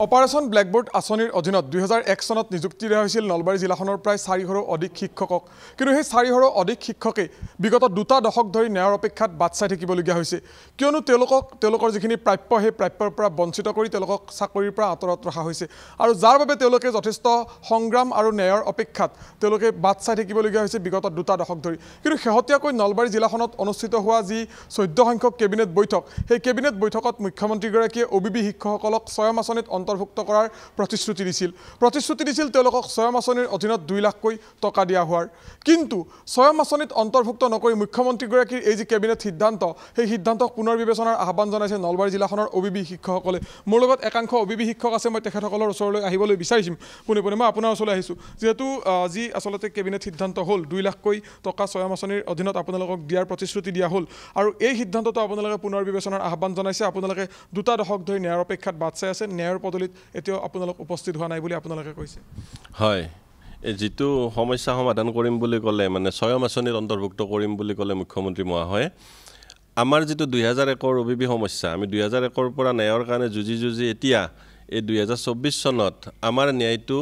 operation blackboard আঁচনিৰ অধীনত 2001 চনত নিযুক্তি দিয়া হৈছিল নলবাৰী জিলাখনৰ প্ৰায় 400ৰো অধিক শিক্ষকক কিন্তু সেই 400ৰো অধিক শিক্ষকে বিগত 2 দশক ধৰি ন্যায়ৰ অপেক্ষাত বাট চাই থাকিবলগীয়া হৈছে কিয়নো তেওঁলোকৰ যিখিনি প্ৰাপ্য সেই প্ৰাপ্যৰ পৰা বঞ্চিত কৰি তেওঁলোকক চাকৰিৰ পৰা আঁতৰত ৰখা হৈছে আৰু যাৰ বাবে তেওঁলোকে যথেষ্ট সংগ্ৰাম আৰু ন্যায়ৰ অপেক্ষাত তেওঁলোকে বাট চাই থাকিবলগীয়া হৈছে বিগত 2 দশক ধৰি কিন্তু শেহতীয়াকৈ নলবাৰী জিলাখনত অনুষ্ঠিত হোৱা যি 14 সংখ্যক কেবিনেট বৈঠক সেই কেবিনেট বৈঠকত মুখ্যমন্ত্ৰীগৰাকীয়ে OBB শিক্ষকসকলক স্বয়ং আঁচনিত অন্তৰ্ভুক্ত কৰাৰ প্ৰতিশ্ৰুতি দিছিল তেওঁলোকক স্বয়ং আঁচনিৰ অধীনত 2 লাখকৈ টকা দিয়া হোৱাৰ কিন্তু স্বয়ং আঁচনিত অন্তৰ্ভুক্ত নকৰি মুখ্যমন্ত্ৰীগৰাকীৰ এই যে কেবিনেট সিদ্ধান্ত সেই সিদ্ধান্তক পুনৰ বিবেচনাৰ আহ্বান জনাইছে নলবাৰী জিলাখনৰ OBB শিক্ষকসকলে মোৰ লগত একাংশ OBB শিক্ষক আছে মই তেখেতসকলৰ ওচৰলৈ আহিবলৈ বিচাৰিম পুনে মই আপোনাৰ ওচৰলৈ আহিছো যেহেতু যি আসলতে কেবিনেট সিদ্ধান্ত হ'ল 2 লাখকৈ টকা স্বয়ং আঁচনিৰ অধীনত আপোনালোকক দিয়াৰ প্ৰতিশ্ৰুতি দিয়া হ'ল আৰু এই সিদ্ধান্তটো আপোনালোকে পুনৰ বিবেচনাৰ আহ্বান জনাইছে আপোনালোকে 2 দশক ধৰি ন্যায়ৰ অপেক্ষাত বাট চাই আছে ন্যায়ৰ পদলিত এতিয়াও আপোনালোক উপস্থিত হোৱা নাই বুলি আপোনালোকে কৈছে হয় যেটো সমস্যা সমাধান কৰিম বুলি ক'লে মানে স্বয়ং আঁচনিত অন্তৰ্ভুক্ত কৰিম বুলি ক'লে মুখ্যমন্ত্ৰী মহাশয়ে আমাৰ যেটো 2001ৰ OBB সমস্যা আমি 2001ৰ পৰা ন্যায়ৰ কাৰণে যুজি এতিয়া এই 2024 চনত আমাৰ ন্যায়টো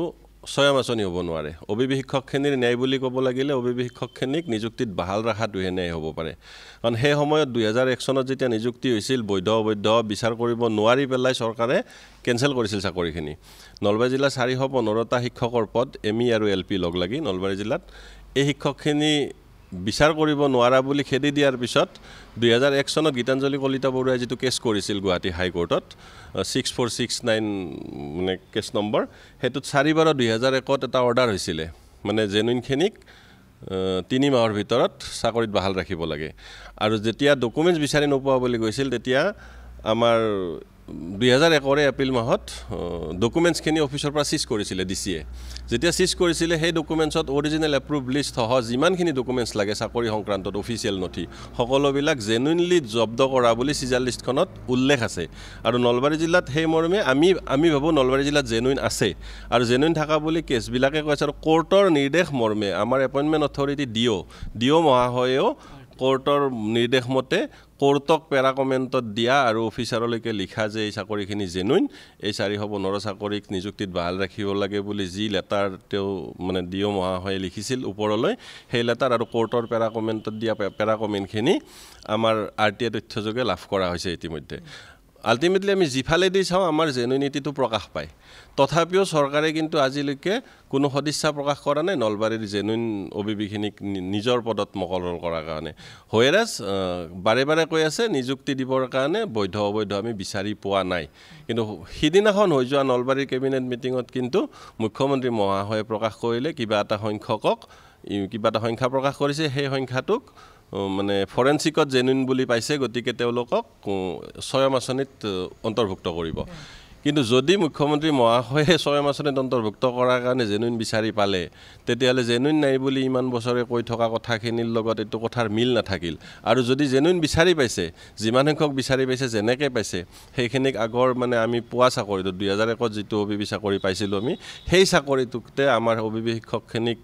স্বয়ং আঁচনি হ'ব নোৱাৰে OBB শিক্ষকখিনিৰ ন্যায় বুলি ক'ব লাগিলে OBB শিক্ষকখিনিক নিযুক্তিত বাহাল ৰাখাটোহে ন্যায় হ'ব পাৰে কাৰণ সেই সময়ত 2001 চনত যেতিয়া নিযুক্তি হৈছিল বৈধ অবৈধ বিচাৰ কৰিব নোৱাৰি পেলাই চৰকাৰে কেনসেল কৰিছিল চাকৰিখিনি নলবাৰী জিলা 415টা শিক্ষকৰ পদ ME আৰু LP লগ লাগি নলবাৰী জিলাত এই শিক্ষকখিনি বিচাৰ কৰিব নোৱাৰা বুলি খেদি দিয়াৰ পিছত 2001 চনত গীতাঞ্জলি কলিতা বৰুৱাই যেটো কেছ কৰিছিল গুৱাহাটী হাই কোৰ্টত 6469 মানে কেছ নম্বৰ হেতুত 4/12/2001ত এটা অৰ্ডাৰ হৈছিল মানে জেনুইনখিনিক 3 মাহৰ ভিতৰত চাকৰিত বাহাল ৰাখিব লাগে আৰু যেতিয়া ডকুমেন্টছ বিচাৰি নোপোৱা বুলি কৈছিল তেতিয়া আমাৰ 2001 এপ্ৰিল মাহত ডকুমেন্টছখিনি অফিচৰ পৰা সিজ কৰিছিল ডিসিয়ে যেতিয়া সিজ কৰিছিল সেই ডকুমেন্টছত অৰিজিনাল এপ্ৰুভ লিষ্ট সহ যিমানখিনি ডকুমেন্টছ লাগে চাকৰি সংক্ৰান্তত অফিচিয়েল নথি সকলোবিলাক জেনুইনলি জব্দ কৰা বুলি সিজাৰ লিষ্টখনত উল্লেখ আছে আৰু নলবাৰী জিলাত সেই মৰ্মে আমি ভাবো নলবাৰী জিলাত জেনুইন আছে আৰু জেনুইন থাকা বুলি কেছবিলাকে কৈছে আৰু কোৰ্টৰ নিৰ্দেশ মৰ্মে আমাৰ এপইন্টমেন্ট অথৰিটি ডিও মহাশয়েও কোৰ্টৰ নিৰ্দেশ মতে কোৰ্টক পেৰা কমেন্টত দিয়া আৰু অফিচাৰলৈকে লিখা যে এই চাকৰিখিনি জেনুইন এই 415 চাকৰিক নিযুক্তিত বাহাল ৰাখিব লাগে বুলি যি লেটাৰ তেও মানে ডিও মহাশয়ে লিখিছিল ওপৰলৈ সেই লেটাৰ আৰু কোৰ্টৰ পেৰা কমেন্টত দিয়া পেৰা কমেন্টখিনি আমাৰ RTI তথ্যযোগে লাভ কৰা হৈছে ইতিমধ্যে আলটিমেটলি আমি জিফালে দি চাও আমাৰ জেনুইনিটিটো প্ৰকাশ পায় তথাপিও চৰকাৰে কিন্তু আজিলৈকে কোনো সদিচ্ছা প্ৰকাশ কৰা নাই নলবাৰীৰ জেনুইন OBB খিনিক নিজৰ পদত মকলল কৰাৰ কাৰণে হোয়েৰাস বাৰে কৈ আছে নিযুক্তি দিবৰ কাৰণে বৈধ অবৈধ আমি বিচাৰি পোৱা নাই কিন্তু হিদিনাখন হৈ যোৱা নলবাৰীৰ কেবিনেট মিটিংত কিন্তু মুখ্যমন্ত্ৰী মহাশয়ে প্ৰকাশ কৰিলে কিবা এটা সংখ্যা প্ৰকাশ কৰিছে সেই সংখ্যাটোক মানে ফৰেনসিকত জেনুইন বুলি পাইছে গতিকে তেওঁলোকক স্বয়ং আঁচনিত অন্তৰ্ভুক্ত কৰিব কিন্তু যদি মুখ্যমন্ত্ৰী মহাশয়ে স্বয়ং আঁচনিত অন্তৰ্ভুক্ত কৰাৰ কাৰণে জেনুইন বিচাৰি পালে তেতিয়ালে জেনুইন নাই বুলি ইমান বছৰে কৈ থকা কথাখিনিৰ লগত এটো কথাৰ মিল নাথাকিল আৰু যদি জেনুইন বিচাৰি পাইছে যিমান সংখ্যক বিচাৰি পাইছে যেনেকৈ পাইছে সেইখিনিক আগৰ মানে আমি পোৱা চাকৰিটো 2001ত যেটো OBB চাকৰি পাইছিলোঁ আমি সেই চাকৰিটোতে আমাৰ OBB শিক্ষকখিনিক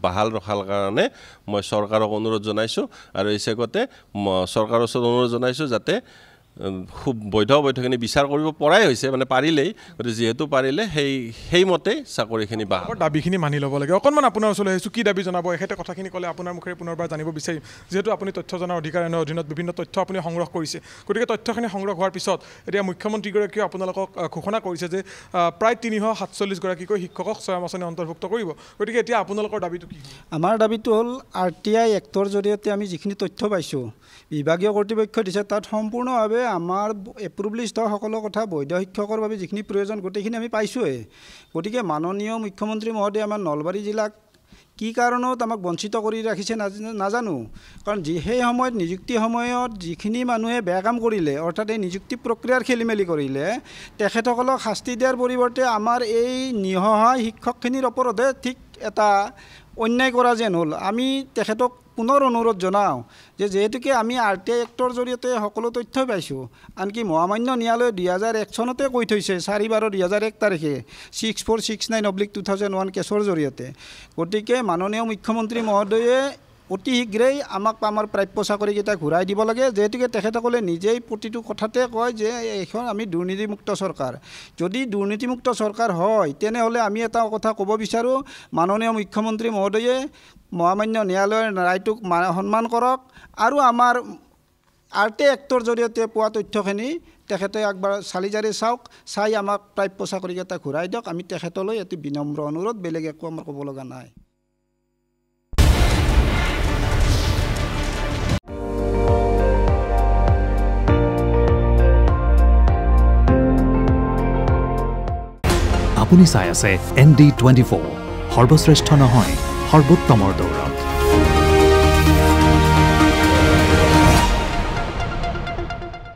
বাহাল ৰখাৰ কাৰণে মই চৰকাৰক অনুৰোধ জনাইছো আৰু এই চেগতে চৰকাৰৰ ওচৰত অনুৰোধ জনাইছো যাতে খুব বৈধখিনি বিচাৰ কৰিব পৰাই হৈছে মানে পাৰিলেই গতি যেহেতু পাৰিলে সেই মতে চাকৰিখিনি বাহাল দাবীখিনি মানি ল'ব লাগে অকনমান আপোনাৰ ওচৰলৈ আহিছো কি দাবী জনাব এখেতে কথাখিনি ক'লে আপোনাৰ মুখেৰে পুনৰবাৰ জানিব বিচাৰিম যেহেতু আপুনি তথ্য জনাৰ অধিকাৰ আইনৰ অধীনত বিভিন্ন তথ্য আপুনি সংগ্ৰহ কৰিছে গতিকে তথ্যখিনি সংগ্ৰহ হোৱাৰ পিছত এতিয়া মুখ্যমন্ত্ৰীগৰাকীয়ে আপোনালোকক ঘোষণা কৰিছে যে প্ৰায় 347 গৰাকীকৈ শিক্ষকক স্বয়ং আঁচনি অন্তৰ্ভুক্ত কৰিব গতিকে এতিয়া আপোনালোকৰ দাবীটো কি আমাৰ দাবীটো হ'ল RTI এক্টৰ জৰিয়তে আমি যিখিনি তথ্য পাইছো বিভাগীয় কৰ্তৃপক্ষ দিছে তাত সম্পূৰ্ণভাৱে আমাৰ এপ্ৰুভ লিষ্ট সকলো কথা বৈধ শিক্ষকৰ বাবে যিখিনি প্ৰয়োজন গোটেইখিনি আমি পাইছোৱে গতিকে মাননীয় মুখ্যমন্ত্ৰী মহোদয় আমাৰ নলবাৰী জিলাক কি কাৰণত আমাক বঞ্চিত কৰি ৰাখিছে নাজানো কাৰণ সেই সময়ত নিযুক্তি সময়ত যিখিনি মানুহে বেয়া কাম কৰিলে অৰ্থাৎ এই নিযুক্তি প্ৰক্ৰিয়াৰ খেলিমেলি কৰিলে তেখেতসকলক শাস্তি দিয়াৰ পৰিৱৰ্তে আমাৰ এই নিঃসহায় শিক্ষকখিনিৰ ওপৰতে ঠিক এটা অন্যায় কৰা যেন হ'ল আমি তেখেতক পুনৰ অনুৰোধ জনাও যে যেহেতুকে আমি RTI এক্টৰ জৰিয়তে সকলো তথ্য পাইছোঁ আনকি মহামান্য ন্যায়ালয়ে 2001 চনতে কৈ থৈছে 4/12/2001 তাৰিখে 6469/2001 কেছৰ জৰিয়তে গতিকে মাননীয় মুখ্যমন্ত্ৰী মহোদয়ে অতি শীঘ্ৰেই আমাক আমাৰ প্ৰাপ্য চাকৰিকেইটা ঘূৰাই দিব লাগে যিহেতুকে তেখেতসকলে নিজেই প্ৰতিটো কথাতে কয় যে এইখন আমি দুৰ্নীতিমুক্ত চৰকাৰ যদি দুৰ্নীতিমুক্ত চৰকাৰ হয় তেনেহ'লে আমি এটা কথা ক'ব বিচাৰোঁ মাননীয় মুখ্যমন্ত্ৰী মহোদয়ে মহামান্য ন্যায়ালয়ৰ ৰায়টোক সন্মান কৰক আৰু আমাৰ RTA এক্টৰ জৰিয়তে পোৱা তথ্যখিনি তেখেতে একবাৰ চালি জাৰি চাওক চাই আমাক প্ৰাপ্য চাকৰিকেইটা ঘূৰাই দিয়ক আমি তেখেতলৈ এটি বিনম্ৰ অনুৰোধ বেলেগ একো আমাৰ ক'ব লগা নাই আপুনি চাই আছে ND24 সৰ্বশ্ৰেষ্ঠ নহয় সৰ্বোত্তমৰ দৌৰ